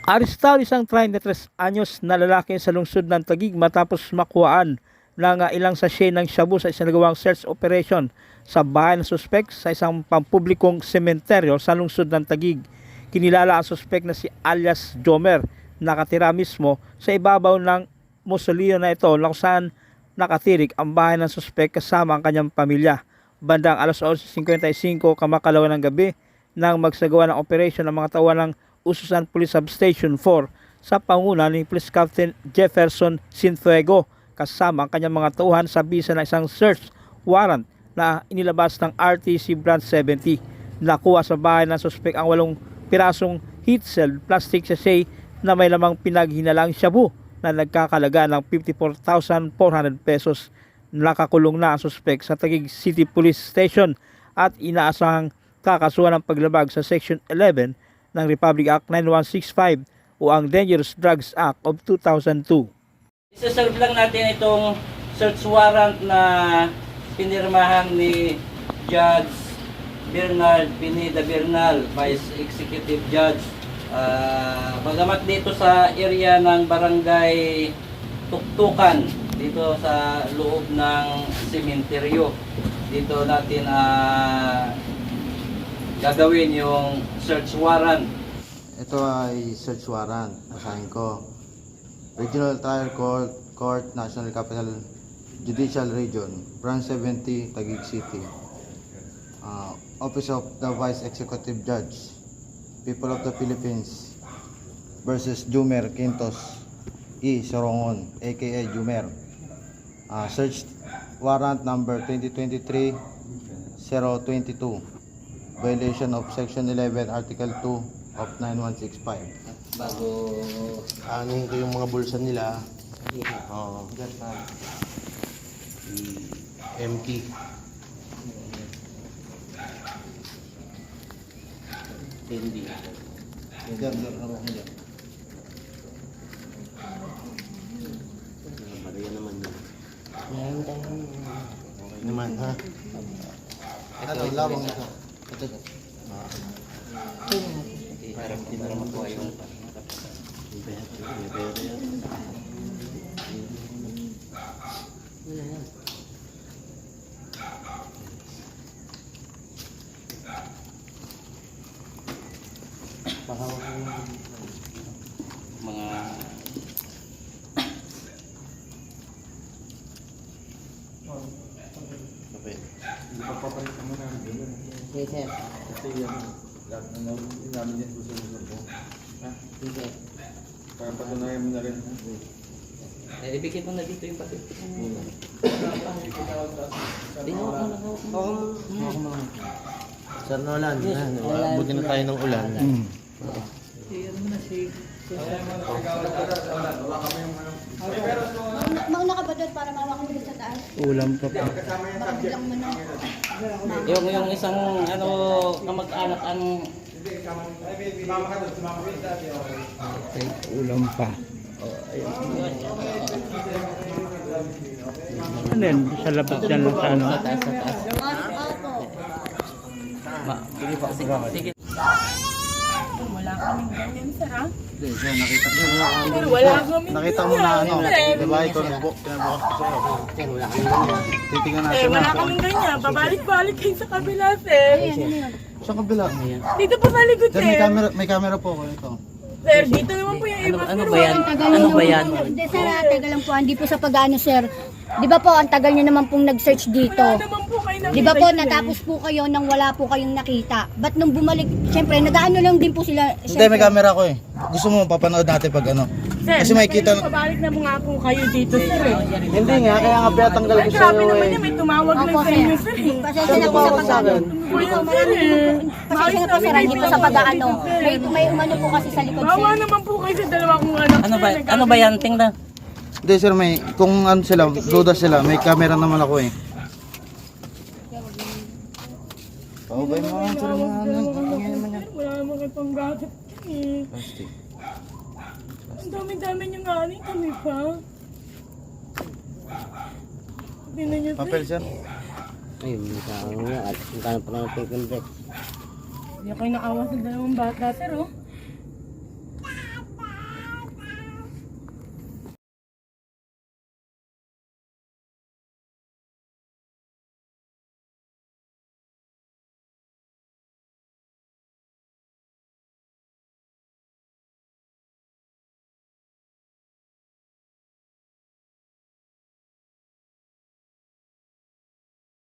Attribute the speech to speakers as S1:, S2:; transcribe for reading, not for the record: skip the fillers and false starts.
S1: Arestado isang 33 anyos na lalaki sa lungsod ng Taguig matapos makuhaan ng ilang sachet ng shabu sa isinagawang search operation sa bahay ng suspek sa isang pampublikong sementeryo sa lungsod ng Taguig. Kinilala ang suspek na si alias Jomer, nakatira mismo sa ibabaw ng mausoleo na ito kung saan nakatirik ang bahay ng suspek kasama ang kanyang pamilya. Bandang alas 11:55 kamakalawa ng gabi nang magsagawa ng operation ng mga tauhan ng Ususan Police Substation 4 sa panguna ni Police Captain Jefferson Sinfuego kasama ang kanyang mga tauhan sa bisa ng isang search warrant na inilabas ng RTC Branch 70. Nakuha sa bahay ng suspek ang 8 pirasong heat-sealed plastic sachet na may lamang pinaghinalang shabu na nagkakalaga ng 54,400 pesos. Nakakulong na ang suspek sa Taguig City Police Station at inaasahang kakasuhan ng paglabag sa Section 11 ng Republic Act 9165 o ang Dangerous Drugs Act of 2002.
S2: Isaserve lang natin itong search warrant na pinirmahan ni Judge Bernard Pineda Bernal, Vice Executive Judge. Bagamat dito sa area ng Barangay Tuktukan, dito sa loob ng sementeryo, dito natin gagawin yung search warrant.
S3: Ito ay search warrant. Basahin ko. Regional Trial Court, National Capital Judicial Region, Branch 70, Taguig City. Office of the Vice Executive Judge, People of the Philippines versus Jumer Quintos E. Sorongon, aka Jumer. Search warrant number 2023-022. Violation of Section 11, Article 2 of 9165.
S2: Bago
S3: Anin ko yung mga bulsa nila. Oo. MT.
S2: hindi. Mariya naman yun.
S3: Okay naman, ha? Ito, lawang ito. Ito.
S2: Parang hindi na makuha yung mga
S4: Yes, sir.
S5: Kasi yan, namin yan gusto mo. Ha?
S4: Sige.
S5: Para patunayan mo na rin.
S2: ibigay mo na dito yung papel.
S3: Sir Nolan, bugin na tayo ng ulan.
S6: Mauna ka ba doon para mawak mo sa taas?
S1: Ulam pa po.
S6: Baka biglang mo na.
S2: Yung isang kamag-anak ang
S1: Okay, ulam pa. Ano yan? Sa labas dyan lang sa ano?
S2: sa taas.
S6: Opo.
S2: Sige.
S7: Wala kaming ganyan, sir, ha?
S3: Hindi, sir, nakita ko.
S7: Pero wala kaming
S3: Nakita mo na ano, di ba ikaw pinabukas ko sa'yo. Titingnan natin
S7: wala
S3: na.
S7: kaming ganyan. Pabalik-balik kayo sa kabila, sir.
S3: Sa kabila.
S7: Dito po sa likod,
S3: Sir,
S7: sir.
S3: may camera po ako ito.
S7: Sir, dito naman po yung iba.
S2: Ano
S7: sir,
S2: ba yan?
S6: Tagal
S2: Ano
S6: niyo
S2: ba yan?
S6: Hindi, sir, tagal lang po. Hindi po sa pag-ano, sir. Di ba po, ang tagal niyo naman pong nag-search dito.
S7: Wala naman po kayo nakita.
S6: Di ba po,
S7: yun, eh.
S6: natapos po kayo nang wala po kayong nakita. Ba't nung bumalik, syempre, nag-ano lang din po sila.
S3: Hindi, may camera ko eh. Gusto mo, papanood natin pag ano.
S7: Sir,
S3: Kasi makikita
S7: pero pabalik na mga po kayo dito, sir. Eh.
S3: Hindi nga, kaya nga pinatanggal
S7: Ay,
S3: ko
S7: grabe
S3: sa'yo
S7: naman
S3: eh.
S7: yan. May tumawag lang
S6: Opo,
S7: sa
S6: sir.
S7: inyo, sir. Eh.
S6: Pasensya na po sa pag-ano.
S7: Po yan, sir, eh.
S6: Pasensya na po, sir. Hindi po sa pag-ano. May umano po kasi sa likod,
S7: Bawa
S6: sir.
S7: naman po kayo sa dalawa kong anak. sir.
S2: Ano ba yan? Tingnan.
S3: Hindi sir, kung ano sila, duda sila, may camera naman ako eh. Paubay mo ang sir, mga ano, naman yan.
S7: Wala naman kayo pang gadget eh.
S3: Plastic.
S7: Ang dami-dami niyo nga rin kami pa. Tingnan niyo,
S3: Papel sir.
S4: Ayun, ang kano pa lang ang break.
S7: Hindi kayo naawa sa dalawang bata, sir, oh.